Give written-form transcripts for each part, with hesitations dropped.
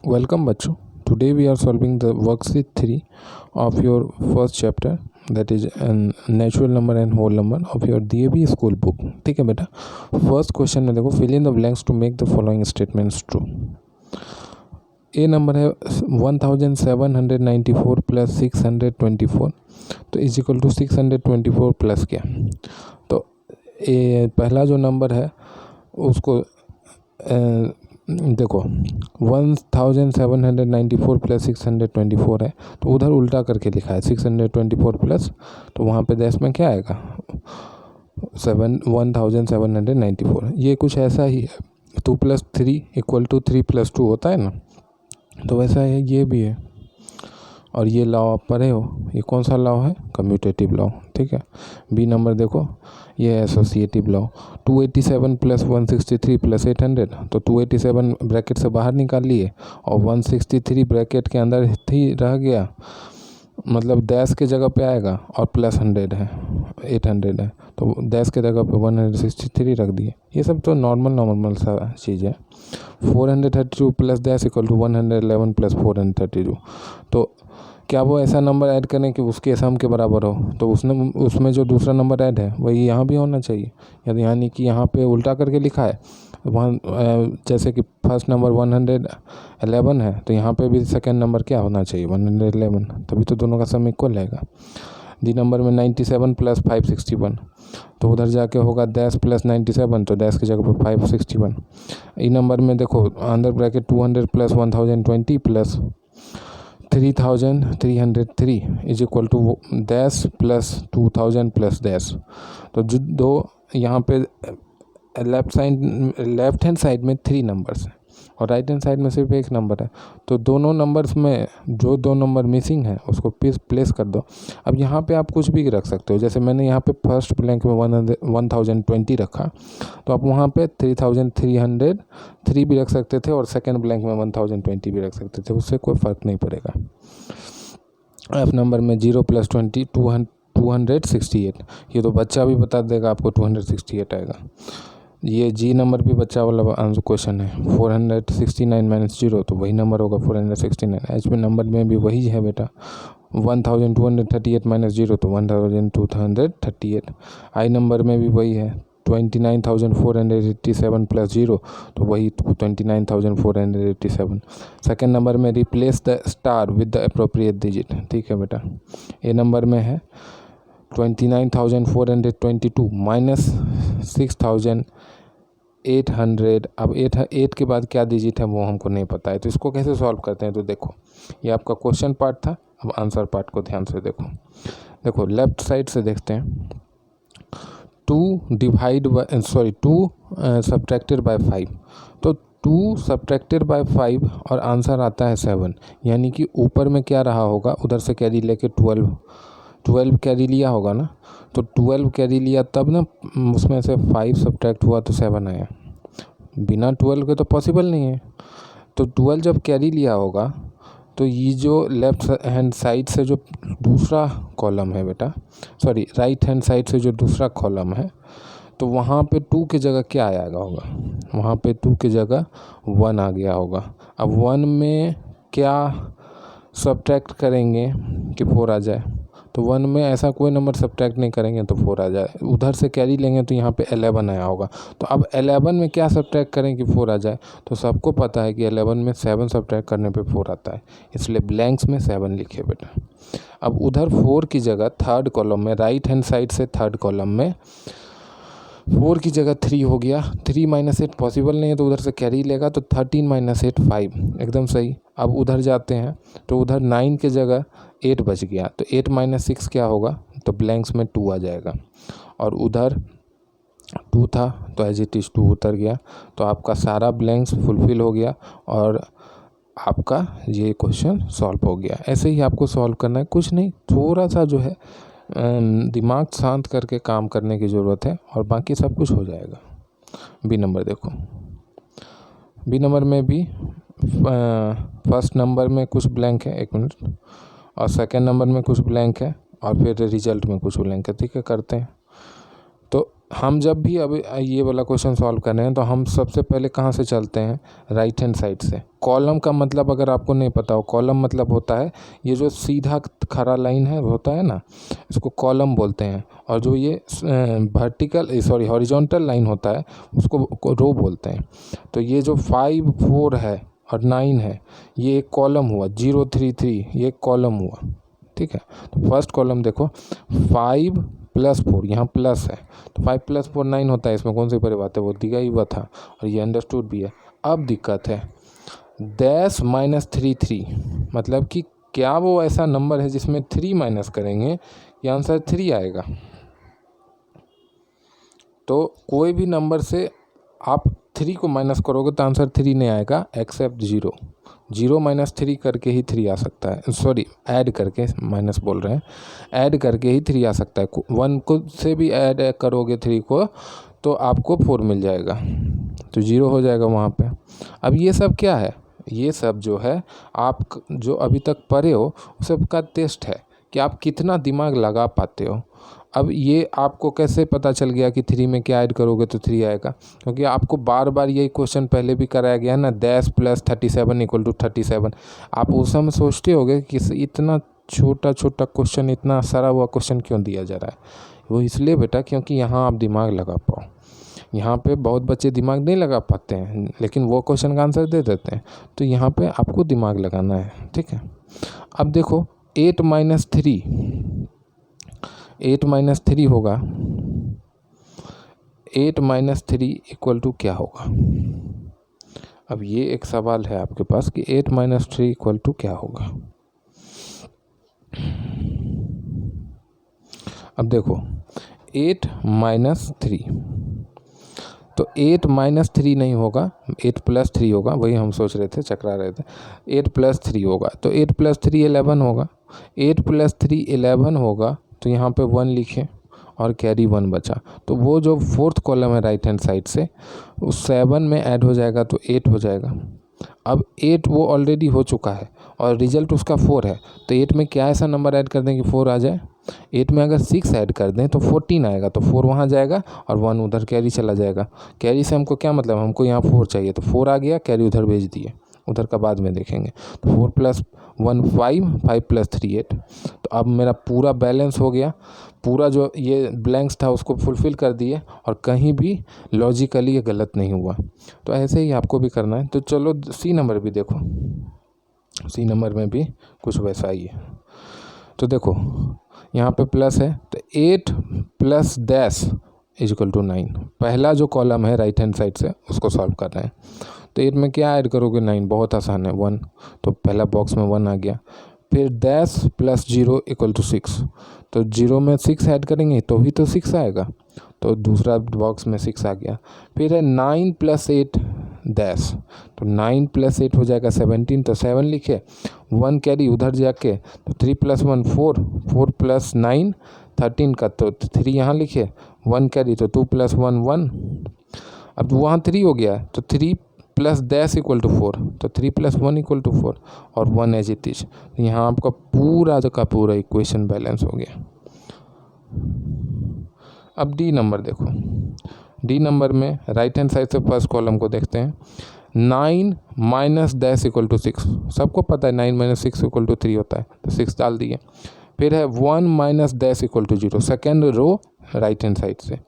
Welcome बच्चों. Today we are solving the worksheet 3 of your first chapter, that is natural number and whole number of your DAV school book. ठीक है बेटा. First question में देखो, fill in the blanks to make the following statements true. A number है 1794 plus 624 तो is equal to 624 plus क्या. तो ए पहला जो नंबर है उसको देखो 1794 प्लस 624 है तो उधर उल्टा करके लिखा है 624 प्लस, तो वहाँ पे डैश में क्या आएगा 1794. ये कुछ ऐसा ही है, 2 + 3 = 3 + 2 होता है ना, तो वैसा है ये भी है. और ये लॉ आप पढ़े हो, ये कौन सा लॉ है, कम्यूटेटिव लॉ. ठीक है. बी नंबर देखो, ये है एसोसिएटिव लॉ. 287 + 163 + 800 तो 287 ब्रैकेट से बाहर निकाल लिए और 163 ब्रैकेट के अंदर ही रह गया, मतलब डैश के जगह पे आएगा और प्लस 100 है, 800 है तो डैश के जगह पे 163 रख दिए. ये सब तो नॉर्मल सा चीज़ है. 432 प्लस डैश इक्वल टू 111 + 432. तो क्या वो ऐसा नंबर ऐड करें कि उसके सम के बराबर हो, तो उसमें जो दूसरा नंबर ऐड है वही यहाँ भी होना चाहिए. यानी कि यहाँ पे उल्टा करके लिखा है जैसे कि फर्स्ट नंबर 111 है तो यहाँ पे भी सेकंड नंबर क्या होना चाहिए 111, तभी तो दोनों का सम इक्वल रहेगा. डी नंबर में 97 + 561 तो उधर जाके होगा डैश प्लस 97 तो डैश की जगह पर 561. ई नंबर में देखो under bracket 200 + 1020 plus 3303 is equal to dash plus 2000 plus dash. तो जो दो यहाँ पे लेफ्ट हैंड साइड में 3 नंबर्स हैं और राइट हैंड साइड में सिर्फ एक नंबर है, तो दोनों नंबर्स में जो 2 नंबर मिसिंग है उसको प्लेस कर दो. अब यहाँ पे आप कुछ भी रख सकते हो, जैसे मैंने यहाँ पे फर्स्ट ब्लैंक में 1020 रखा तो आप वहाँ पे 3303 भी रख सकते थे और सेकंड ब्लैंक में 1020 भी रख सकते थे, उससे कोई फ़र्क नहीं पड़ेगा. एफ नंबर में 0 + 20 268, ये तो बच्चा भी बता देगा आपको 268 आएगा. ये जी नंबर भी बच्चा वाला आंसर क्वेश्चन है. 469 - 0 तो वही नंबर होगा 469. एच में नंबर में भी वही है बेटा, 1238 - 0 तो 1238. आई नंबर में भी वही है, 29,487 + 0 तो वही 29,487. सेकेंड नंबर में replace the star with the appropriate digit. ठीक है बेटा. ए नंबर में है 29,422 - 6,800. अब 8 के बाद क्या डिजिट है वो हमको नहीं पता है, तो इसको कैसे सॉल्व करते हैं. तो देखो ये आपका क्वेश्चन पार्ट था, अब आंसर पार्ट को ध्यान से देखो लेफ्ट साइड से देखते हैं. 2 सब्ट्रैक्टेड बाय 5 तो 2 सब्ट्रैक्टेड बाय 5 और आंसर आता है 7, यानी कि ऊपर में क्या रहा होगा, उधर से कैरी लेके 12 कैरी लिया होगा ना, तो 12 कैरी लिया तब ना उसमें से 5 सब्ट्रैक्ट हुआ तो 7 आया. बिना 12 के तो पॉसिबल नहीं है. तो 12 जब कैरी लिया होगा तो ये जो लेफ्ट हैंड साइड से जो दूसरा कॉलम है बेटा, सॉरी राइट हैंड साइड से जो दूसरा कॉलम है, तो वहाँ पे 2 की जगह क्या आया होगा, वहाँ पे 2 की जगह 1 आ गया होगा. अब 1 में क्या सब्ट्रैक्ट करेंगे कि 4 आ जाए, तो 1 में ऐसा कोई नंबर सब्ट्रैक्ट नहीं करेंगे तो 4 आ जाए. उधर से कैरी लेंगे तो यहाँ पे 11 आया होगा, तो अब 11 में क्या सब्ट्रैक्ट करें कि 4 आ जाए, तो सबको पता है कि 11 में 7 सब्ट्रैक्ट करने पे 4 आता है, इसलिए ब्लैंक्स में 7 लिखे बेटा. अब उधर 4 की जगह थर्ड कॉलम में राइट हैंड साइड से थर्ड कॉलम में 4 की जगह 3 हो गया. 3 - 8 पॉसिबल नहीं है तो उधर से कैरी लेगा, तो 13 - 8 5 एकदम सही. अब उधर जाते हैं तो उधर 9 की जगह 8 बच गया, तो 8 - 6 क्या होगा, तो ब्लैंक्स में 2 आ जाएगा. और उधर 2 था तो एज इट इज़ 2 उतर गया, तो आपका सारा ब्लैंक्स फुलफिल हो गया और आपका ये क्वेश्चन सॉल्व हो गया. ऐसे ही आपको सॉल्व करना है, कुछ नहीं, थोड़ा सा जो है दिमाग शांत करके काम करने की ज़रूरत है और बाकी सब कुछ हो जाएगा. बी नंबर देखो, बी नंबर में भी फर्स्ट नंबर में कुछ ब्लैंक है, 1 मिनट, और सेकंड नंबर में कुछ ब्लैंक है और फिर रिजल्ट में कुछ ब्लैंक है. ठीक है, करते हैं. तो हम जब भी अब ये वाला क्वेश्चन सॉल्व कर रहे हैं तो हम सबसे पहले कहाँ से चलते हैं, राइट हैंड साइड से। कॉलम का मतलब अगर आपको नहीं पता हो, कॉलम मतलब होता है ये जो सीधा खड़ा लाइन है होता है ना, इसको कॉलम बोलते हैं। और जो ये हॉरिजॉन्टल लाइन होता है उसको रो बोलते हैं। तो ये जो 5, 4 है और 9 है ये एक कॉलम हुआ, 0, 3, 3 ये एक कॉलम हुआ, ठीक है। तो फर्स्ट कॉलम देखो 5 + 4, यहाँ प्लस है तो 5 + 4 9 होता है, इसमें कौन सी बड़ी बात है, वो दिया ही हुआ था और ये अंडरस्टूड भी है। अब दिक्कत है डैश -3 3, मतलब कि क्या वो ऐसा नंबर है जिसमें 3 माइनस करेंगे या आंसर 3 आएगा। तो कोई भी नंबर से आप 3 को माइनस करोगे तो आंसर 3 नहीं आएगा, एक्सेप्ट 0। 0 - 3 करके ही 3 आ सकता है, सॉरी ऐड करके, माइनस बोल रहे हैं, ऐड करके ही 3 आ सकता है। 1 को से भी ऐड करोगे 3 को तो आपको 4 मिल जाएगा, तो 0 हो जाएगा वहाँ पे। अब ये सब क्या है, ये सब जो है आप जो अभी तक पढ़े हो उस सब का टेस्ट है कि आप कितना दिमाग लगा पाते हो। अब ये आपको कैसे पता चल गया कि 3 में क्या ऐड करोगे तो 3 आएगा, क्योंकि आपको बार बार यही क्वेश्चन पहले भी कराया गया है ना, डैश +37 = 37। आप उस समय सोचते होगे कि इतना छोटा छोटा क्वेश्चन, इतना सारा हुआ क्वेश्चन क्यों दिया जा रहा है। वो इसलिए बेटा क्योंकि यहाँ आप दिमाग लगा पाओ। यहाँ पे बहुत बच्चे दिमाग नहीं लगा पाते हैं लेकिन वो क्वेश्चन का आंसर दे देते हैं, तो यहाँ पे आपको दिमाग लगाना है, ठीक है। अब देखो 8 - 3, 8 - 3 होगा, 8 - 3 = क्या होगा। अब ये एक सवाल है आपके पास कि 8 - 3 = क्या होगा। अब देखो 8 - 3, तो 8 - 3 नहीं होगा, 8 + 3 होगा, वही हम सोच रहे थे, चकरा रहे थे। 8 + 3 होगा तो 8 + 3 11 होगा, 8 + 3 11 होगा, तो यहाँ पे 1 लिखे और कैरी 1 बचा। तो वो जो फोर्थ कॉलम है राइट हैंड साइड से, उस 7 में ऐड हो जाएगा तो 8 हो जाएगा। अब 8 वो ऑलरेडी हो चुका है और रिजल्ट उसका 4 है, तो 8 में क्या ऐसा नंबर ऐड कर दें कि 4 आ जाए। 8 में अगर 6 ऐड कर दें तो 14 आएगा, तो 4 वहाँ जाएगा और 1 उधर कैरी चला जाएगा। कैरी से हमको क्या मतलब, हमको यहाँ 4 चाहिए, तो 4 आ गया, कैरी उधर भेज दिए, उधर का बाद में देखेंगे। तो 4 + 1 5, 5 + 3 8। तो अब मेरा पूरा बैलेंस हो गया, पूरा जो ये ब्लैंक्स था उसको फुलफ़िल कर दिए और कहीं भी लॉजिकली ये गलत नहीं हुआ। तो ऐसे ही आपको भी करना है। तो चलो सी नंबर भी देखो, सी नंबर में भी कुछ वैसा ही है। तो देखो यहाँ पे प्लस है तो 8 + डैश = 9। पहला जो कॉलम है राइट हैंड साइड से उसको सॉल्व कर रहे हैं। तो 8 में क्या ऐड करोगे, 9, बहुत आसान है, 1, तो पहला बॉक्स में 1 आ गया। फिर डैश + 0 = 6, तो 0 में 6 ऐड करेंगे तो भी तो 6 आएगा, तो दूसरा बॉक्स में 6 आ गया। फिर है 9 + 8 डैश, तो 9 + 8 हो जाएगा 17, तो 7 लिखे, 1 कैरी उधर जाके, तो 3 + 1 4, 4 + 9 13 का, तो 3 यहाँ लिखे, 1 कैरी, तो 2 + 1 1। अब वहाँ 3 हो गया, तो 3 + डैश = 4, तो 3 + 1 = 4 और 1 एज इट इज। यहाँ आपका पूरा का पूरा इक्वेशन बैलेंस हो गया। अब डी नंबर देखो, डी नंबर में राइट हैंड साइड से फर्स्ट कॉलम को देखते हैं। 9 - डैश = 6, सबको पता है 9 - 6 = 3 होता है, तो 6 डाल दिए। फिर है 1 - dash = 0, second row right hand side से,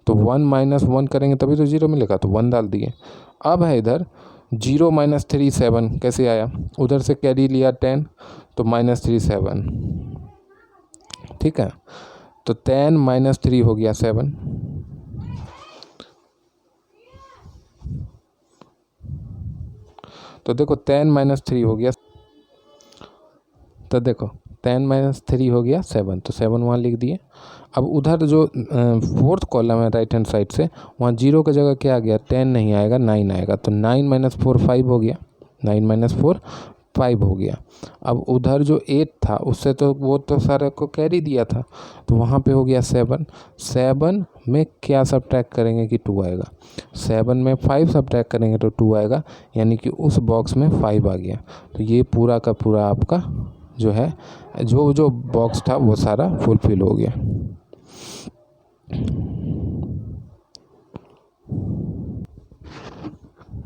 तो 1 - 1 करेंगे तभी तो 0 मिलेगा, तो 1 डाल दिए। अब है इधर 0 - 3 7, कैसे आया, उधर से कैरी लिया 10, तो -3 7, ठीक है। तो 10 - 3 हो गया 7, तो देखो 10 - 3 हो गया, तो देखो 10 - 3 हो गया 7, तो 7 वहाँ लिख दिए। अब उधर जो फोर्थ कॉलम है राइट हैंड साइड से, वहाँ 0 की जगह क्या आ गया, 10 नहीं आएगा, 9 आएगा, तो 9 - 4 5 हो गया, 9 - 4 5 हो गया। अब उधर जो 8 था उससे तो वो तो सारे को कैरी दिया था, तो वहाँ पे हो गया 7। 7 में क्या सब्ट्रैक्ट करेंगे कि 2 आएगा, 7 में 5 सब्ट्रैक्ट करेंगे तो 2 आएगा, यानी कि उस बॉक्स में 5 आ गया। तो ये पूरा का पूरा आपका जो है जो बॉक्स था वो सारा फुलफिल हो गया।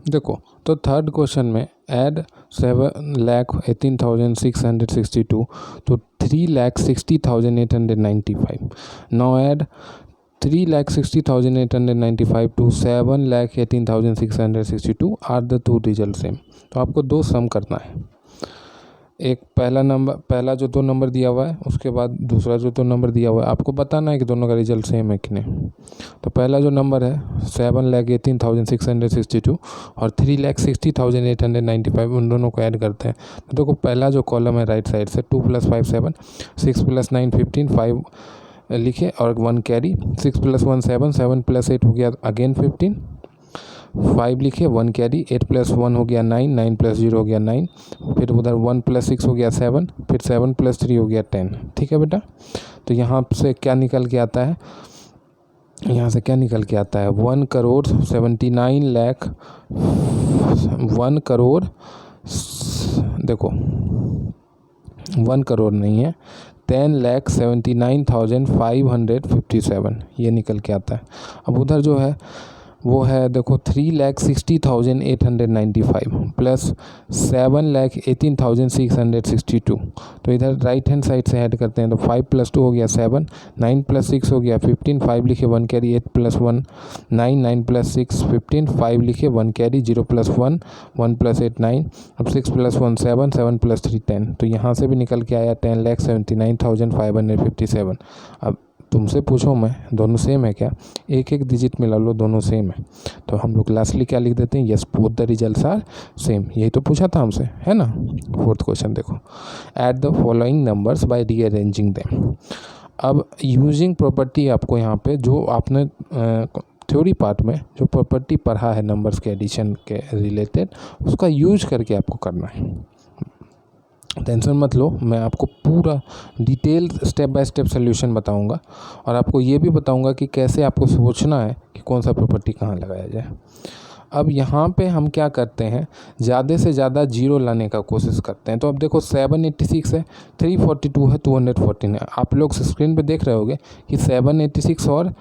देखो तो थर्ड क्वेश्चन में add 7,18,662 to 3,60,895. Now add 3,60,895 to 7,18,662 are the two result same. तो आपको दो सम करना है, एक पहला जो दो नंबर दिया हुआ है, उसके बाद दूसरा जो दो नंबर दिया हुआ है, आपको बताना है कि दोनों का रिजल्ट सेम है कि नहीं। तो पहला जो नंबर है 7,18,662 और 3,60,895, उन दोनों को ऐड करते हैं। तो देखो पहला जो कॉलम है राइट साइड से 2 + 5 7, 6 + 9 15, 5 लिखे और 1 कैरी, 6 + 1 7, 7 + 8 हो गया अगेन 15, 5 लिखे 1 कैरी, 8 + 1 हो गया 9, 9 + 0 हो गया 9, फिर उधर 1 + 6 हो गया 7, फिर 7 + 3 हो गया 10। ठीक है बेटा, तो यहाँ से क्या निकल के आता है, यहाँ से क्या निकल के आता है 1,79 लाख 1 करोड़, देखो 1 करोड़ नहीं है, 10,79,557 ये निकल के आता है। अब उधर जो है वो है देखो 3,60,895 प्लस 7,18,662। तो इधर राइट हैंड साइड से ऐड करते हैं, तो 5 + 2 हो गया 7, 9 + 6 हो गया 15, 5 लिखे 1 कैरी, 8 + 1 9, 9 + 6 15, 5 लिखे 1 कैरी, 0 + 1 1 + 8 9, अब 6 + 1 7, 7 + 3 10। तो यहाँ से भी निकल के आया 10,79,557। अब तुमसे पूछो मैं, दोनों सेम है क्या, एक एक डिजिट मिला लो, दोनों सेम है। तो हम लोग लास्टली क्या लिख देते हैं, yes both the results are same. यही तो पूछा था हमसे, है ना। फोर्थ क्वेश्चन देखो, add the following numbers by rearranging them. अब यूजिंग प्रॉपर्टी आपको यहाँ पे जो आपने थ्योरी पार्ट में जो प्रॉपर्टी पढ़ा है नंबर्स के एडिशन के रिलेटेड, उसका यूज करके आपको करना है। टेंशन मत लो, मैं आपको पूरा detail step by step solution बताऊंगा और आपको ये भी बताऊंगा कि कैसे आपको सोचना है कि कौन सा प्रॉपर्टी कहाँ लगाया जाए। अब यहाँ पे हम क्या करते हैं, ज़्यादा से ज़्यादा जीरो लाने का कोशिश करते हैं। तो अब देखो 786 है, 342 है, 214 है। आप लोग स्क्रीन पे देख रहे होगे कि 786 और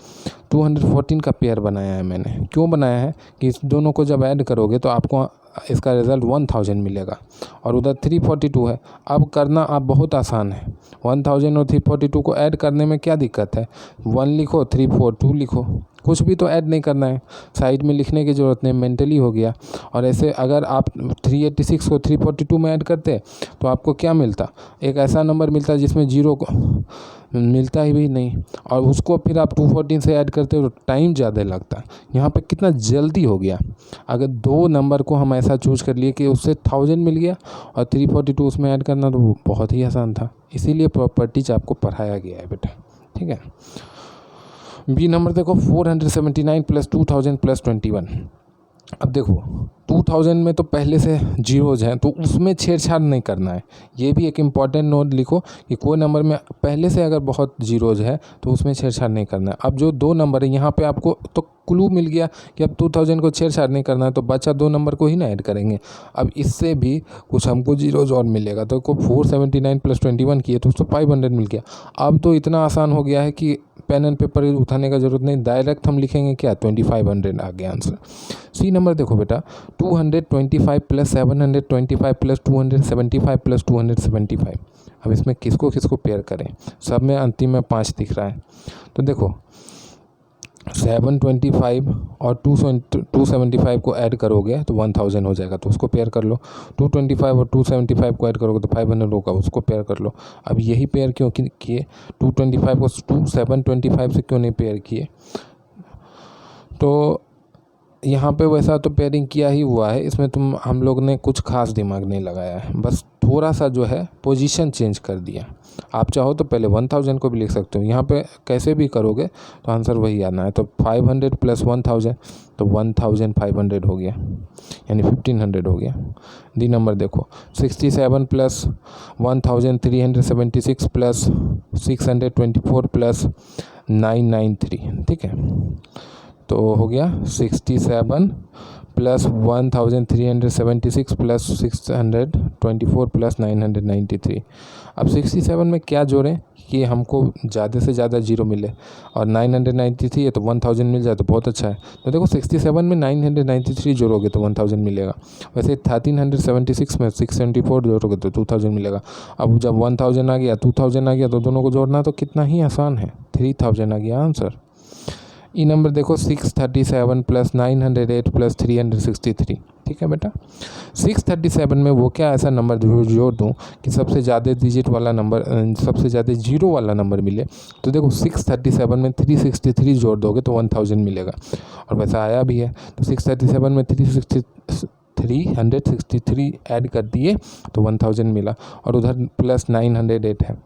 214 का पेयर बनाया है मैंने। क्यों बनाया है कि इस दोनों को जब ऐड करोगे तो आपको इसका रिज़ल्ट 1000 मिलेगा और उधर 342 है। अब करना आप बहुत आसान है, 1000 और 342 को ऐड करने में क्या दिक्कत है, 1 लिखो 342 लिखो, कुछ भी तो ऐड नहीं करना है, साइड में लिखने की ज़रूरत नहीं, मेंटली हो गया। और ऐसे अगर आप 386 को 342 में ऐड करते तो आपको क्या मिलता, एक ऐसा नंबर मिलता जिसमें जीरो को मिलता ही भी नहीं, और उसको फिर आप 214 से ऐड करते हो तो टाइम ज़्यादा लगता। यहाँ पे कितना जल्दी हो गया। अगर दो नंबर को हम ऐसा चूज कर लिए कि उससे 1000 मिल गया और 342 उसमें ऐड करना, तो वो बहुत ही आसान था। इसीलिए प्रॉपर्टीज आपको पढ़ाया गया है बेटा, ठीक है। बी नंबर देखो 479 + 2000 + 21। अब देखो 2000 में तो पहले से जीरोज हैं, तो उसमें छेड़छाड़ नहीं करना है। ये भी एक इम्पॉर्टेंट नोट लिखो कि कोई नंबर में पहले से अगर बहुत जीरोज है तो उसमें छेड़छाड़ नहीं करना है। अब जो दो नंबर है यहाँ पे आपको तो क्लू मिल गया कि अब 2000 को छेड़छाड़ नहीं करना है, तो बचा दो नंबर को ही ना ऐड करेंगे। अब इससे भी कुछ हमको जीरोज और मिलेगा, तो 479 + 21 किए तो उसको 500 मिल गया। अब तो इतना आसान हो गया है कि पेन एंड पेपर उठाने का ज़रूरत नहीं, डायरेक्ट हम लिखेंगे क्या, 2500 आ गया आंसर। सी नंबर देखो बेटा 225 + 725 + 275 + 275। अब इसमें किसको किसको पेयर करें, सब में अंतिम में 5 दिख रहा है। तो देखो 725 और 275 को ऐड करोगे तो 1000 हो जाएगा, तो उसको पेयर कर लो। 225 और 275 को ऐड करोगे तो 500 होगा, उसको पेयर कर लो। अब यही पेयर क्यों किए, 225 को 725 से क्यों नहीं पेयर किए, तो यहाँ पे वैसा तो पेयरिंग किया ही हुआ है, इसमें हम लोग ने कुछ खास दिमाग नहीं लगाया है, बस थोड़ा सा जो है पोजीशन चेंज कर दिया। आप चाहो तो पहले 1000 को भी लिख सकते हो, यहाँ पे कैसे भी करोगे तो आंसर वही आना है। तो 500 + 1000 तो 1500 हो गया, यानी 1500 हो गया। डी नंबर देखो 67 + 1376 + 624 + 993, ठीक है। तो हो गया 67 प्लस 1376 प्लस 624 प्लस 993। अब 67 में क्या जोड़ें कि हमको ज़्यादा से ज़्यादा जीरो मिले, और 993 है तो 1000 मिल जाए तो बहुत अच्छा है। तो देखो 67 में 993 जोड़ोगे तो 1000 मिलेगा। वैसे 1376 में 674 जोड़ोगे तो 2000 मिलेगा। अब जब 1000 आ गया 2000 आ गया तो दोनों को जोड़ना तो कितना ही आसान है, 3000 आ गया आंसर। ई नंबर देखो 637 प्लस 908 प्लस 363। ठीक है बेटा, 637 में वो क्या ऐसा नंबर जोड़ दूँ कि सबसे ज़्यादा डिजिट वाला नंबर, सबसे ज़्यादा जीरो वाला नंबर मिले। तो देखो 637 में 363 जोड़ दोगे तो 1000 मिलेगा, और वैसा आया भी है। तो 637 में 363 ऐड कर दिए तो 1000 मिला, और उधर प्लस 908 है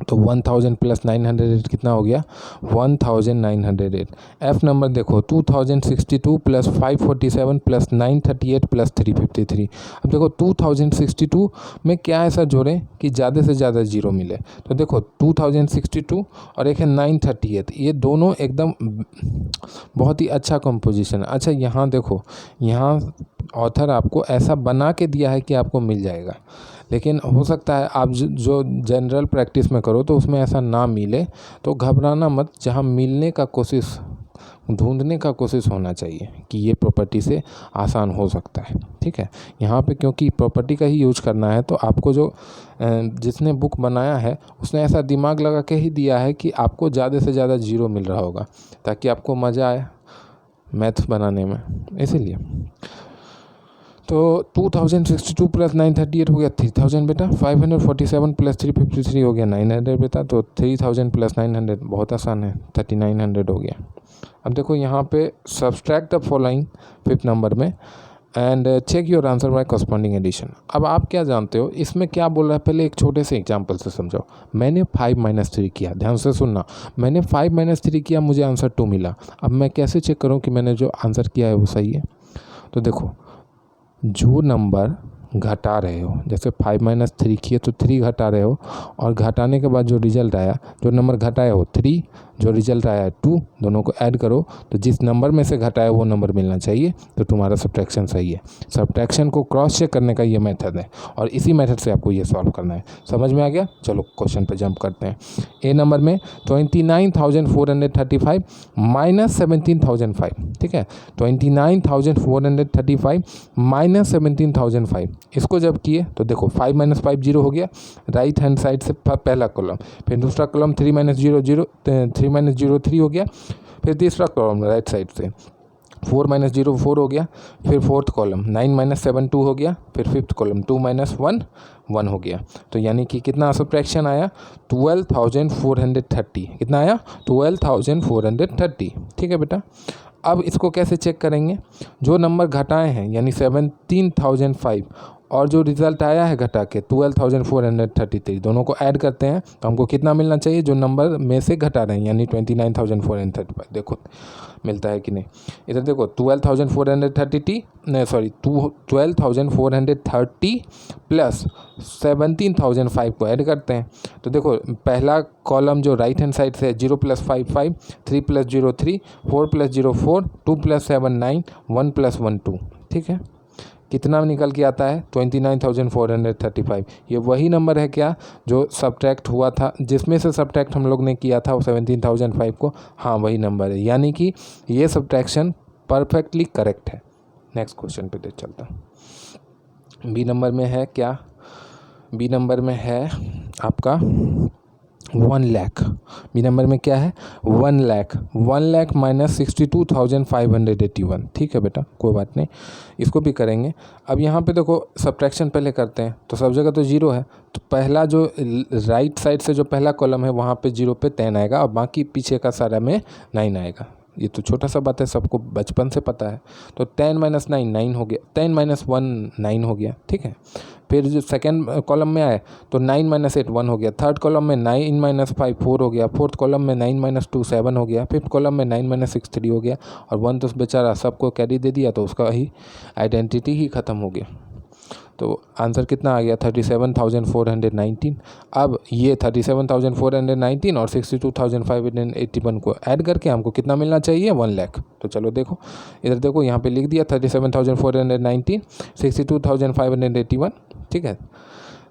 तो 1000 प्लस 908 कितना हो गया, 1908। एफ नंबर देखो 2062 प्लस 547 प्लस 938 प्लस 353। अब देखो 2062 में क्या ऐसा जोड़ें कि ज़्यादा से ज़्यादा जीरो मिले। तो देखो 2062 और एक है 938, ये दोनों एकदम बहुत ही अच्छा कंपोजिशन है। अच्छा यहाँ देखो, यहाँ ऑथर आपको ऐसा बना के दिया है कि आपको मिल जाएगा, लेकिन हो सकता है आप जो जनरल प्रैक्टिस में करो तो उसमें ऐसा ना मिले, तो घबराना मत। जहाँ मिलने का कोशिश, ढूंढने का कोशिश होना चाहिए कि ये प्रॉपर्टी से आसान हो सकता है। ठीक है, यहाँ पे क्योंकि प्रॉपर्टी का ही यूज करना है, तो आपको जो जिसने बुक बनाया है उसने ऐसा दिमाग लगा के ही दिया है कि आपको ज़्यादा से ज़्यादा जीरो मिल रहा होगा, ताकि आपको मज़ा आए मैथ बनाने में, इसीलिए। तो 2062 प्लस 938 हो गया 3000 बेटा। 547 प्लस 353 हो गया 900 बेटा। तो 3000 प्लस 900 बहुत आसान है, 3900 हो गया। अब देखो यहाँ पे subtract the following 5th number में and check your answer by corresponding addition. अब आप क्या जानते हो इसमें क्या बोल रहा है, पहले एक छोटे से एग्जांपल से समझाओ। मैंने 5 - 3 किया, ध्यान से सुनना। मैंने 5 - 3 किया, मुझे आंसर 2 मिला। अब मैं कैसे चेक करूँ कि मैंने जो आंसर किया है वो सही है? तो देखो, जो नंबर घटा रहे हो, जैसे 5 - 3 किए तो 3 घटा रहे हो, और घटाने के बाद जो रिजल्ट आया, जो नंबर घटाए हो 3, जो रिजल्ट आया है 2, दोनों को ऐड करो तो जिस नंबर में से घटाया वो नंबर मिलना चाहिए, तो तुम्हारा सब्ट्रैक्शन सही है। सब्ट्रैक्शन को क्रॉस चेक करने का ये मेथड है, और इसी मेथड से आपको ये सॉल्व करना है। समझ में आ गया? चलो क्वेश्चन पे जंप करते हैं। ए नंबर में 29,435 माइनस 17,005। ठीक है, 29,435 माइनस 17,005, इसको जब किए तो देखो 5 - 5 0 हो गया, राइट हैंड साइड से पहला कॉलम, फिर दूसरा कॉलम 3 - 0 0 3 - 0 3 हो गया, फिर तीसरा कॉलम राइट साइड से 4 - 0 4 हो गया, फिर फोर्थ कॉलम 9 - 7 2 हो गया, फिर फिफ्थ कॉलम 2 - 1 1 हो गया। तो यानी कि कितना सब्ट्रैक्शन आया, 12,430। कितना आया, 12,430। ठीक है बेटा, अब इसको कैसे चेक करेंगे? जो नंबर घटाए हैं यानी 17,005, और जो रिज़ल्ट आया है घटा के 12,433, दोनों को ऐड करते हैं तो हमको कितना मिलना चाहिए, जो नंबर में से घटा रहे हैं, यानी 29,435। देखो मिलता है कि नहीं। इधर देखो 12,430 प्लस 17,005 को ऐड करते हैं। तो देखो पहला कॉलम जो राइट हैंड साइड से 0 + 5 5, 3 + 0 3, 4 + 0 4, 2 + 7 9, 1 + 1 2। ठीक है, कितना निकल के आता है, 29,435। ये वही नंबर है क्या जो सब्ट्रैक्ट हुआ था, जिसमें से सब्ट्रैक्ट हम लोग ने किया था वो 17,005 को? हाँ वही नंबर है, यानी कि ये सब्ट्रैक्शन परफेक्टली करेक्ट है। नेक्स्ट क्वेश्चन पे देख चलता हूँ। बी नंबर में है क्या, बी नंबर में है आपका 1 लाख। बी नंबर में क्या है, 1 लाख। 1 लाख माइनस 62,581। ठीक है बेटा, कोई बात नहीं, इसको भी करेंगे। अब यहाँ पे देखो सब्ट्रैक्शन पहले करते हैं, तो सब जगह तो 0 है, तो पहला जो राइट साइड से जो पहला कॉलम है वहाँ पे 0 पे 10 आएगा, और बाकी पीछे का सारा में 9 आएगा। ये तो छोटा सा बात है, सबको बचपन से पता है। तो 10 - 9 9 हो गया, 10 - 1 9 हो गया। ठीक है, फिर जो सेकेंड कॉलम में आए तो 9 - 8 1 हो गया, थर्ड कॉलम में 9 - 5 4 हो गया, फोर्थ कॉलम में 9 - 2 7 हो गया, फिफ्थ कॉलम में 9 - 6 3 हो गया, और 1 तो बेचारा सबको कैरी दे दिया, तो उसका ही आइडेंटिटी ही ख़त्म हो गया। तो आंसर कितना आ गया 37,419। अब ये 37,419 और 62,581 को ऐड करके हमको कितना मिलना चाहिए 1 लाख। तो चलो देखो इधर देखो, यहाँ पे लिख दिया 37,419 62,581, ठीक है।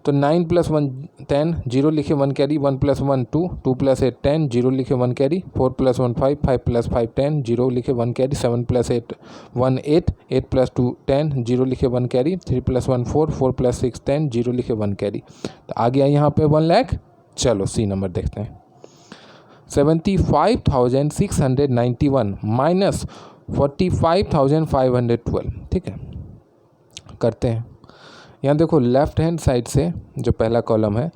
तो 9 + 1 10, 0 लिखे 1 कैरी, 1 + 1 2, 2 + 8 10, 0 लिखे 1 कैरी, 4 + 1 5, 5 + 5 10, 0 लिखे 1 कैरी, 7 + 8 1 8, 8 + 2 10, 0 लिखे 1 कैरी, 3 + 1 4, 4 + 6 10, 0 लिखे 1 कैरी। तो आ गया यहाँ पे 1 लाख। चलो सी नंबर देखते हैं। 75,691 माइनस 45,512, ठीक है, करते हैं। यहाँ देखो लेफ्ट हैंड साइड से जो पहला कॉलम है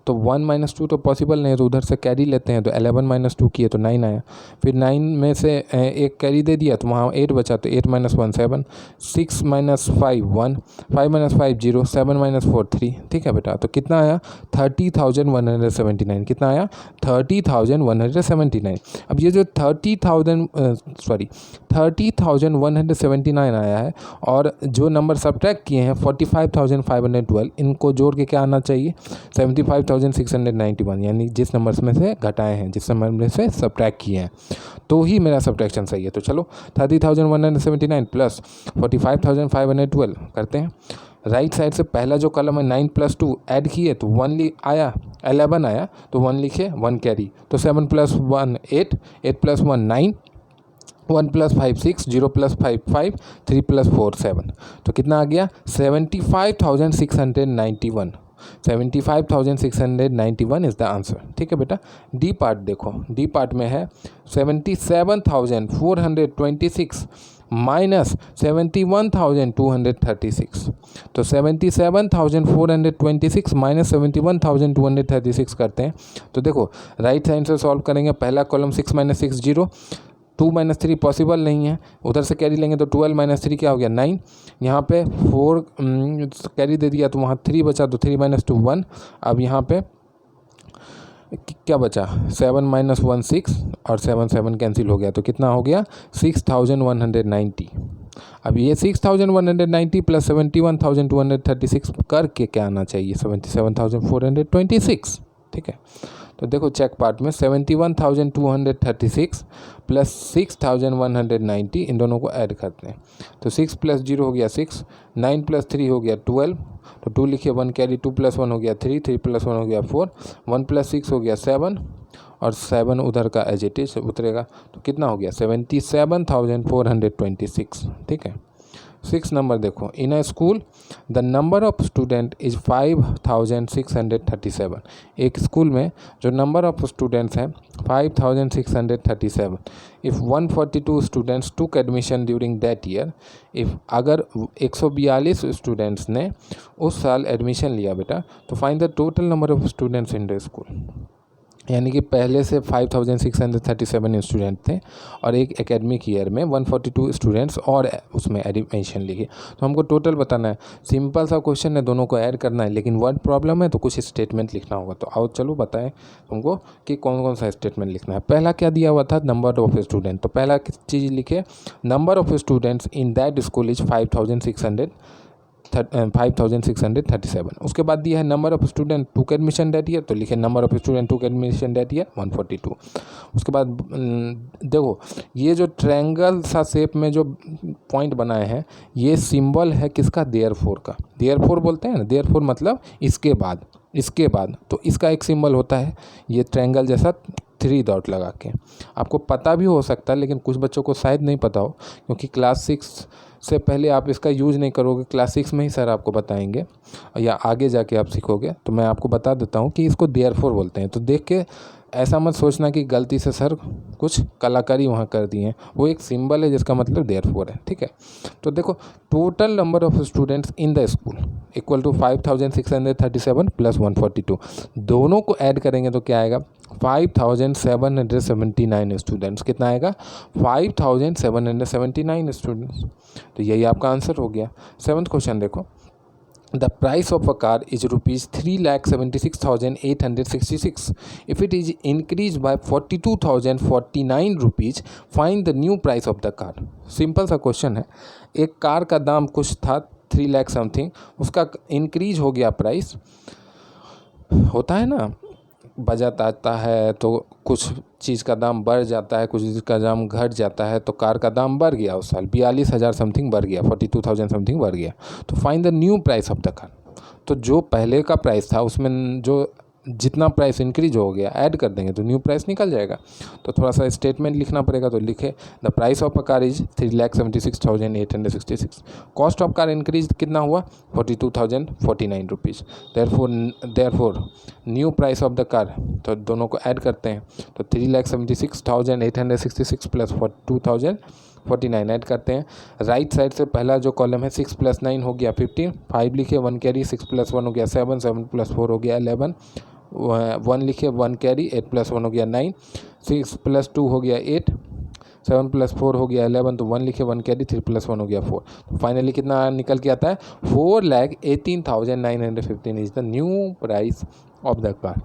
तो 1 - 2 तो पॉसिबल नहीं है, तो उधर से कैरी लेते हैं। तो 11 - 2 किए तो 9 आया। फिर 9 में से एक कैरी दे दिया तो वहाँ 8 बचा, तो 8 - 1 7, 6 - 5 1, 5 - 5 0, 7 - 4 3, ठीक है बेटा। तो कितना आया 30,179। कितना आया 30,179। अब ये जो 30,179 आया है और जो नंबर सब्ट्रैक्ट किए हैं 45,512, इनको जोड़ के क्या आना चाहिए 75,691, यानी जिस नंबर में से घटाए हैं, जिस नंबर में से सब्ट्रैक्ट किए हैं, तो ही मेरा सब्ट्रैक्शन सही है। तो चलो 30,179 प्लस 45,512 करते हैं। राइट साइड से पहला जो कॉलम है 9 + 2 ऐड किए तो 1 आया, 11 आया, तो 1 लिखे 1 कैरी, तो 7 + 1 8, 8 + 1 9, 1 + 5 6, 0 + 5 5, 3 + 4 7। तो कितना आ गया 75,691। 75,691 इज़ द आंसर, ठीक है बेटा। डी पार्ट देखो, डी पार्ट में है 77,426 माइनस 71,236। तो 77,426 माइनस 71,236 करते हैं। तो देखो राइट साइड से सॉल्व करेंगे। पहला कॉलम 6 - 6 0, 2 - 3 पॉसिबल नहीं है, उधर से कैरी लेंगे तो 12 - 3 क्या हो गया 9। यहाँ पे 4 कैरी दे दिया तो वहाँ 3 बचा, तो 3 - 2 1। अब यहाँ पे क्या बचा 7 - 1 6 और 7 7 कैंसिल हो गया, तो कितना हो गया 6,190। अब ये 6,190 प्लस 71,236 करके क्या आना चाहिए 77,426, ठीक है। तो देखो चेक पार्ट में 71,236 प्लस 6,190, इन दोनों को ऐड करते हैं। तो 6 + 0 हो गया 6, 9 + 3 हो गया 12, तो 2 लिखिए 1 कैरी, 2 + 1 हो गया 3, 3 + 1 हो गया 4, 1 + 6 हो गया 7 और 7 उधर का एज इट इज उतरेगा। तो कितना हो गया 77,426, ठीक है। 6 नंबर देखो, in a school the number of student is 5,637। एक स्कूल में जो नंबर ऑफ स्टूडेंट्स हैं 5,637। If 142 students took admission during that year, if अगर 142 स्टूडेंट्स ने उस साल एडमिशन लिया बेटा, तो find the total number of students in the school. यानी कि पहले से 5,637 स्टूडेंट थे और एक एकेडमिक ईयर में 142 स्टूडेंट्स और उसमें एडमिशन लिए, तो हमको टोटल बताना है। सिंपल सा क्वेश्चन है, दोनों को ऐड करना है, लेकिन वर्ड प्रॉब्लम है तो कुछ स्टेटमेंट लिखना होगा। तो आओ चलो बताएं तुमको कि कौन कौन सा स्टेटमेंट लिखना है। पहला क्या दिया हुआ था नंबर ऑफ स्टूडेंट, तो पहला चीज़ लिखे number of students in that school is 5,637। उसके बाद दिया है number of student took admission that year, तो लिखे number of student took admission that year 142। उसके बाद देखो ये जो ट्रायंगल सा शेप में जो पॉइंट बनाए हैं, ये सिंबल है किसका देयरफॉर का। देयरफॉर बोलते हैं ना, देयरफॉर मतलब इसके बाद, इसके बाद, तो इसका एक सिंबल होता है ये ट्रायंगल जैसा 3 डॉट लगा के। आपको पता भी हो सकता है लेकिन कुछ बच्चों को शायद नहीं पता हो, क्योंकि क्लास 6 से पहले आप इसका यूज़ नहीं करोगे, क्लास 6 में ही सर आपको बताएंगे या आगे जाके आप सीखोगे। तो मैं आपको बता देता हूँ कि इसको देयरफॉर बोलते हैं। तो देख के ऐसा मत सोचना कि गलती से सर कुछ कलाकारी वहाँ कर दी है, वो एक सिंबल है जिसका मतलब देयरफॉर है, ठीक है। तो देखो total number of students in the school equal to 5,637 plus 142, दोनों को ऐड करेंगे तो क्या आएगा 5,779 स्टूडेंट्स। कितना आएगा 5,779 स्टूडेंट्स। तो यही आपका आंसर हो गया। 7th क्वेश्चन देखो, the price of a car is rupees 3,76,866. If it is increased by 42,049 rupees, find the new price of the car. Simple सा क्वेश्चन है। एक कार का दाम कुछ था 3 लाख समथिंग, उसका इंक्रीज हो गया प्राइस, होता है ना, बजट आता है तो कुछ चीज़ का दाम बढ़ जाता है, कुछ चीज़ का दाम घट जाता है, तो कार का दाम बढ़ गया, उस साल 42,000 समथिंग बढ़ गया, 42,000 समथिंग बढ़ गया। तो find the new price of the car. तो जो पहले का प्राइस था उसमें जो जितना प्राइस इंक्रीज हो गया ऐड कर देंगे तो न्यू प्राइस निकल जाएगा। तो थोड़ा सा स्टेटमेंट लिखना पड़ेगा, तो लिखे the price of a car is 3,76,866। Cost of car increase कितना हुआ 42,049 rupees. Therefore new price of the car, तो दोनों को ऐड करते हैं तो 3,76,866 प्लस 42,049 ऐड करते हैं। राइट साइड से पहला जो कॉलम है 6 + 9 हो गया 15, 5 लिखे 1 कैरी, 6 + 1 हो गया 7, 7 + 4 हो गया 11, 1 लिखे 1 कैरी, 8 + 1 हो गया 9, 6 + 2 हो गया 8, 7 + 4 हो गया 11, तो 1 लिखे 1 कैरी, 3 + 1 हो गया 4। तो फाइनली कितना निकल के आता है 4,18,915 is the new price of the car.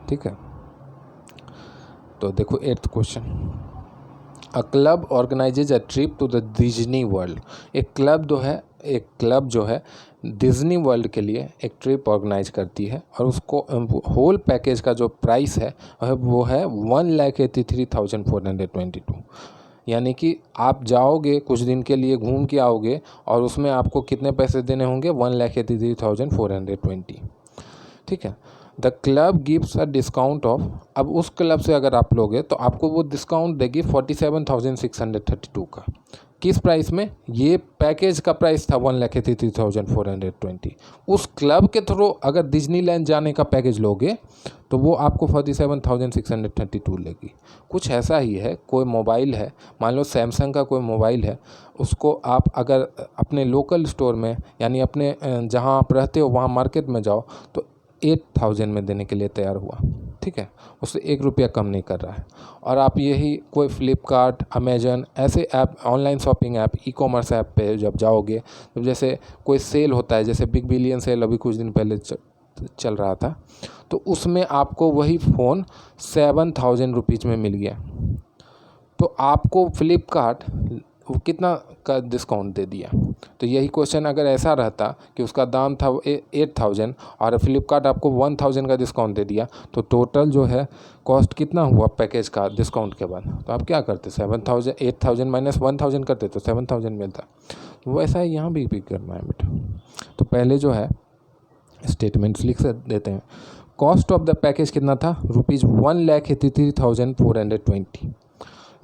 ठीक है, तो देखो 8th question. A club organises a trip to the Disney World. एक क्लब जो है डिज्नी वर्ल्ड के लिए एक ट्रिप ऑर्गेनाइज करती है और उसको होल पैकेज का जो प्राइस है वो है 1,83,422। यानी कि आप जाओगे कुछ दिन के लिए घूम के आओगे और उसमें आपको कितने पैसे देने होंगे 1,83,420। ठीक है, the club gives a discount of, अब उस क्लब से अगर आप लोगे तो आपको वो डिस्काउंट देगी 47,632 का। किस प्राइस में? ये पैकेज का प्राइस था 1,83,420। उस क्लब के थ्रू अगर डिज्नीलैंड जाने का पैकेज लोगे तो वो आपको 47,632 लेगी। कुछ ऐसा ही है, कोई मोबाइल है, मान लो सैमसंग का कोई मोबाइल है, उसको आप अगर अपने लोकल स्टोर में यानी अपने जहाँ आप रहते हो वहाँ मार्केट में जाओ तो 8,000 में देने के लिए तैयार हुआ। ठीक है, उससे 1 रुपया कम नहीं कर रहा है। और आप यही कोई फ्लिपकार्ट, अमेजन ऐसे app, online shopping app, e commerce app पे जब जाओगे तो जैसे कोई सेल होता है, जैसे बिग बिलियन सेल अभी कुछ दिन पहले चल रहा था, तो उसमें आपको वही फ़ोन 7,000 रुपीज़ में मिल गया। तो आपको फ्लिपकार्ट वो कितना का डिस्काउंट दे दिया। तो यही क्वेश्चन अगर ऐसा रहता कि उसका दाम था 8,000 और फ्लिपकार्ट आपको 1,000 का डिस्काउंट दे दिया, तो टोटल जो है कॉस्ट कितना हुआ पैकेज का डिस्काउंट के बाद, तो आप क्या करते 7,000, 8,000 माइनस 1,000 करते तो 7,000 मिलता। तो वैसा ही यहाँ भी करना है बेटा। तो पहले जो है स्टेटमेंट्स लिख देते हैं। कॉस्ट ऑफ द पैकेज कितना था ₹1,83,420।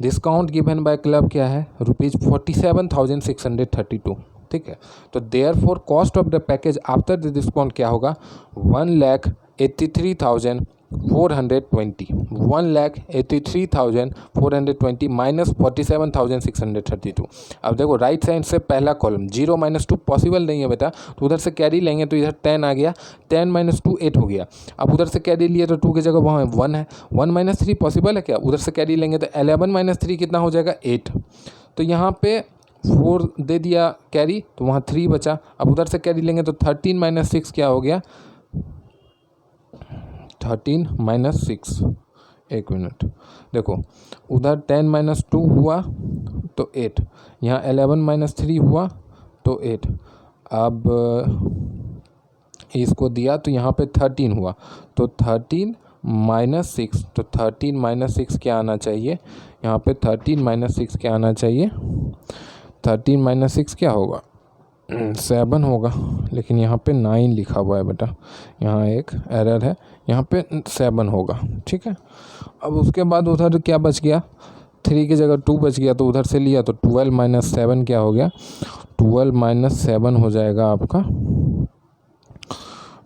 डिस्काउंट गिवन बाय क्लब क्या है ₹47,632। ठीक है, तो therefore cost of the package after the discount क्या होगा 1,83,420, 1,83,420 माइनस 47,632। अब देखो राइट साइड से पहला कॉलम 0 - 2 पॉसिबल नहीं है बेटा, तो उधर से कैरी लेंगे तो इधर 10 आ गया, 10 - 2 8 हो गया। अब उधर से कैरी लिए तो 2 की जगह वहाँ 1 है, 1 - 3 पॉसिबल है क्या? उधर से कैरी लेंगे तो 11 - 3 कितना हो जाएगा 8। तो यहाँ पे 4 दे दिया कैरी तो वहाँ 3 बचा। अब उधर से कैरी लेंगे तो 13 - 6 क्या हो गया 13 - 6। एक मिनट देखो, उधर 10 - 2 हुआ तो 8, यहाँ 11 - 3 हुआ तो 8। अब इसको दिया तो यहाँ पे 13 हुआ तो 13 - 6, तो 13 - 6 क्या आना चाहिए यहाँ पे 13 - 6 क्या आना चाहिए 13 - 6 क्या होगा 7 होगा, लेकिन यहाँ पे 9 लिखा हुआ है बेटा, यहाँ एक एरर है, यहाँ पे 7 होगा। ठीक है, अब उसके बाद उधर क्या बच गया 3 की जगह 2 बच गया, तो उधर से लिया तो 12 - 7 क्या हो गया 12 - 7 हो जाएगा आपका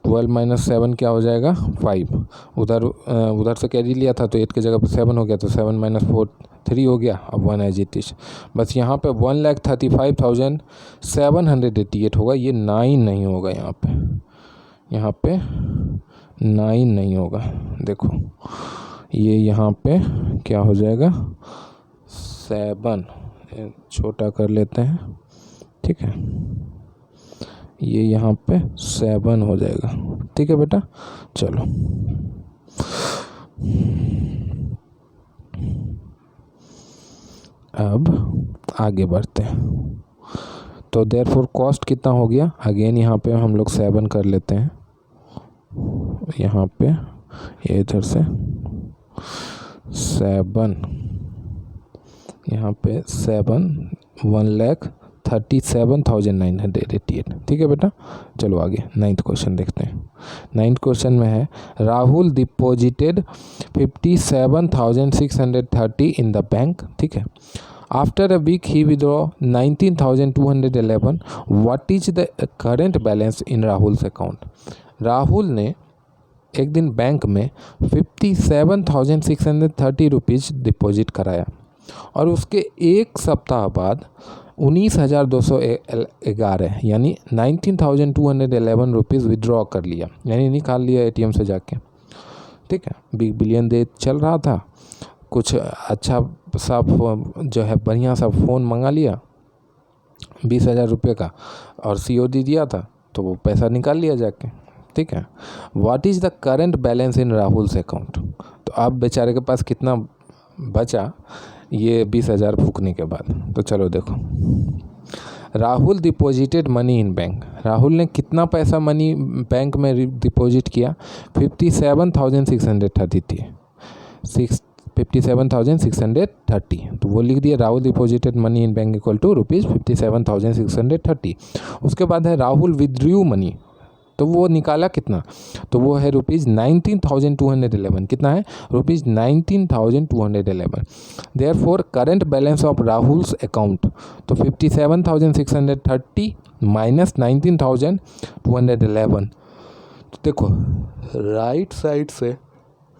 12 - 7 क्या हो जाएगा 5। उधर से कैरी लिया था तो 8 की जगह पे 7 हो गया, तो 7 - 4 3 हो गया। अब 1 एज इट इज, बस यहाँ पे 1,35,788 होगा, ये 9 नहीं होगा यहाँ पे 9 नहीं होगा। देखो ये यहाँ पे क्या हो जाएगा 7, छोटा कर लेते हैं। ठीक है, ये यहाँ पे 7 हो जाएगा। ठीक है बेटा, चलो अब आगे बढ़ते हैं। तो देयरफॉर कॉस्ट कितना हो गया, अगेन यहाँ पे हम लोग 7 कर लेते हैं, यहाँ पे ये इधर से 7, यहाँ पे 7, 1,37,988। ठीक है बेटा, चलो आगे 9th क्वेश्चन देखते हैं। 9th क्वेश्चन में है Rahul deposited 57,630 in the bank. ठीक है, आफ्टर अ वीक ही withdraw 19,211, what is the current balance in Rahul's account. Rahul ने एक दिन बैंक में 57,630 रुपीज़ डिपॉजिट कराया और उसके एक सप्ताह बाद 19,211 यानी 19,211 रुपीज़ विड्रॉ कर लिया, यानी निकाल लिया एटीएम से जाके। ठीक है, बिग बिलियन डे चल रहा था, कुछ अच्छा सा जो है बढ़िया सा फ़ोन मंगा लिया 20,000 रुपये का और COD दिया था, तो वो पैसा निकाल लिया जाके। ठीक है, what is the current balance in Rahul's account. तो अब बेचारे के पास कितना बचा ये 20,000 फूकने के बाद। तो चलो देखो, Rahul deposited money in bank. Rahul ने कितना पैसा मनी बैंक में डिपॉजिट किया, 57,630। तो वो लिख दिया Rahul deposited money in bank equal to rupees 57,630। उसके बाद है राहुल विथड्रू मनी, तो वो निकाला कितना, तो वो है रुपीज़ 19,211। कितना है, rupees 19,211। Therefore current balance of Rahul's account, तो 57,630 माइनस 19,211। तो देखो राइट साइड से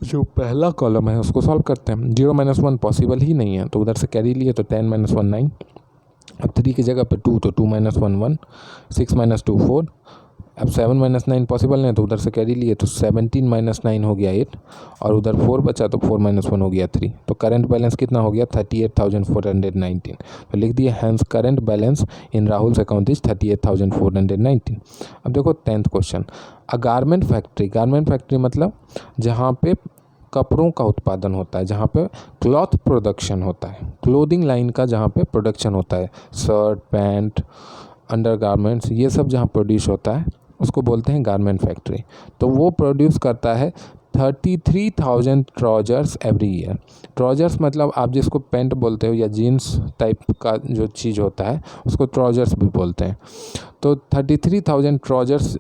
जो पहला कॉलम है उसको सॉल्व करते हैं। 0 - 1 पॉसिबल ही नहीं है, तो उधर से कैरी लिए, तो 10 - 1 9। अब 3 की जगह पे 2, तो 2 - 1 1, 6 - 2 4। अब 7 - 9 पॉसिबल नहीं, तो उधर से कैरी लिए, तो 17 - 9 हो गया 8, और उधर 4 बचा, तो 4 - 1 हो गया 3। तो करंट बैलेंस कितना हो गया, 38,419। तो लिख दिया hence current balance in Rahul's account is 38,419। अब देखो 10th question, a garment factory. Garment factory मतलब जहाँ पे कपड़ों का उत्पादन होता है, जहाँ पे क्लॉथ प्रोडक्शन होता है, क्लोथिंग लाइन का जहाँ पे प्रोडक्शन होता है, शर्ट पैंट अंडर गारमेंट्स ये सब जहाँ प्रोड्यूस होता है उसको बोलते हैं गारमेंट फैक्ट्री। तो वो प्रोड्यूस करता है 33,000 ट्राउजर्स एवरी ईयर। ट्राउजर्स मतलब आप जिसको पैंट बोलते हो या जीन्स टाइप का जो चीज़ होता है उसको ट्राउजर्स भी बोलते हैं। तो 33,000 ट्राउजर्स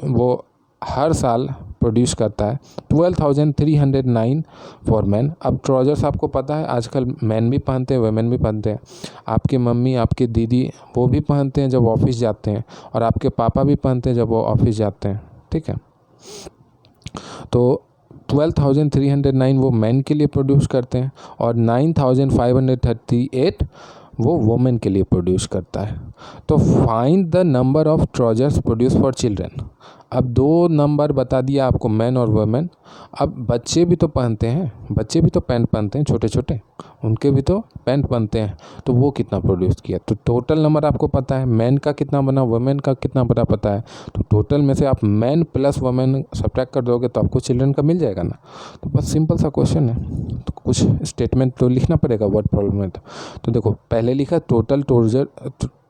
वो हर साल प्रोड्यूस करता है। 12,309 फॉर मैन। अब ट्राउजर्स आपको पता है आजकल मैन भी पहनते हैं, वुमेन भी पहनते हैं। आपकी मम्मी आपकी दीदी वो भी पहनते हैं जब ऑफिस जाते हैं, और आपके पापा भी पहनते हैं जब वो ऑफिस जाते हैं। ठीक है, तो 12,309 वो मैन के लिए प्रोड्यूस करते हैं और 9,538 वो वुमेन के लिए प्रोड्यूस करता है। तो find the number of trousers produce for children. अब 2 नंबर बता दिया आपको, मैन और वुमेन। अब बच्चे भी तो पहनते हैं, बच्चे भी तो पैंट पहनते हैं, छोटे छोटे उनके भी तो पैंट पहनते हैं। तो वो कितना प्रोड्यूस किया, तो टोटल नंबर आपको पता है, मैन का कितना बना, वुमेन का कितना बना पता है। तो टोटल में से आप मैन प्लस वुमेन सब्ट्रैक्ट कर दोगे तो आपको चिल्ड्रन का मिल जाएगा ना। तो बस सिंपल सा क्वेश्चन है, तो कुछ स्टेटमेंट तो लिखना पड़ेगा वर्ड प्रॉब्लम में। तो देखो पहले लिखा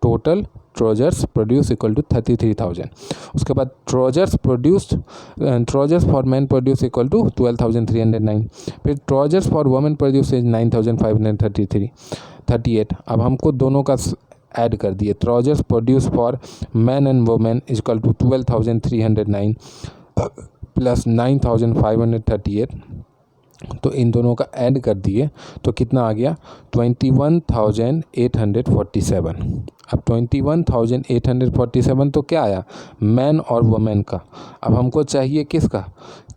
total trousers produce equal to 33,000। उसके बाद trousers for man produce equal to 12,309। फिर trousers for women produce is 9,538। अब हमको दोनों का ऐड कर दिए, trousers produce for man and women is equal to 12,309 plus 9,538। तो इन दोनों का ऐड कर दिए तो कितना आ गया, 21,847। अब 21,847 तो क्या आया, मैन और वुमेन का। अब हमको चाहिए किसका,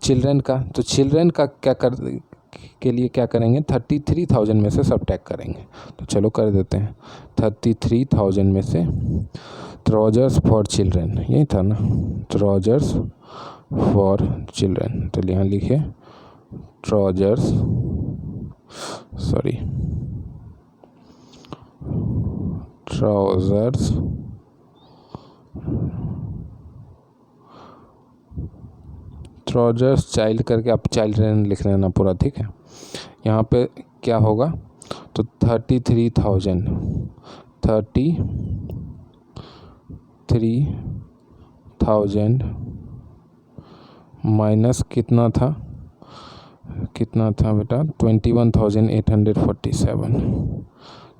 चिल्ड्रन का। तो चिल्ड्रन का के लिए क्या करेंगे, 33,000 में से सब्ट्रैक्ट करेंगे। तो चलो कर देते हैं, 33,000 में से ट्राउजर्स फॉर चिल्ड्रन, यही था ना, ट्राउजर्स फॉर चिल्ड्रन। तो यहाँ लिखे ट्राउजर्स चाइल्ड करके आप चिल्ड्रन लिख लेना पूरा। ठीक है, यहाँ पे क्या होगा, तो 33,000 23,000 माइनस कितना था बेटा 21,847।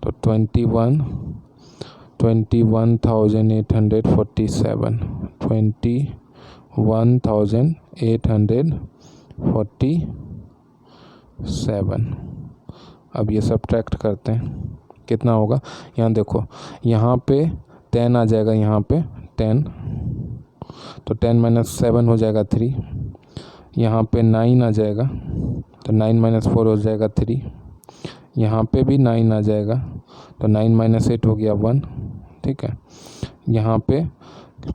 तो 21,847। अब ये सब्ट्रैक्ट करते हैं, कितना होगा। यहाँ देखो, यहाँ पे 10 आ जाएगा, यहाँ पे 10, तो 10 माइनस 7 हो जाएगा 3। यहाँ पे 9 आ जाएगा, तो 9 माइनस 4 हो जाएगा 3। यहाँ पे भी 9 आ जाएगा, तो 9 माइनस 8 हो गया 1। ठीक है, यहाँ पे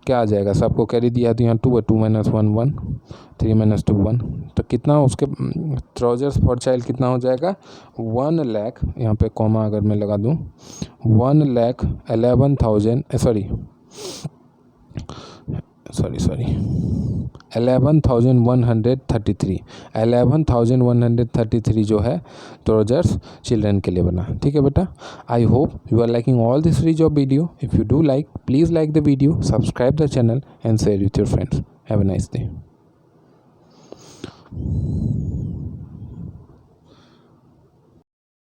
क्या आ जाएगा, सबको कैरी दिया तो यहाँ 2 है, 2 माइनस 1 1, 3 माइनस 2 1। तो कितना उसके ट्राउजर्स फॉर चाइल्ड कितना हो जाएगा 1 लाख, यहाँ पे कॉमा अगर मैं लगा दूँ 1,11,000 11,133 11,133 जो है ट्राउजर्स चिल्ड्रन के लिए बना। ठीक है बेटा, I hope you are liking all this free job video. If you do like, please like the video, subscribe the channel and share with your friends. Have a nice day.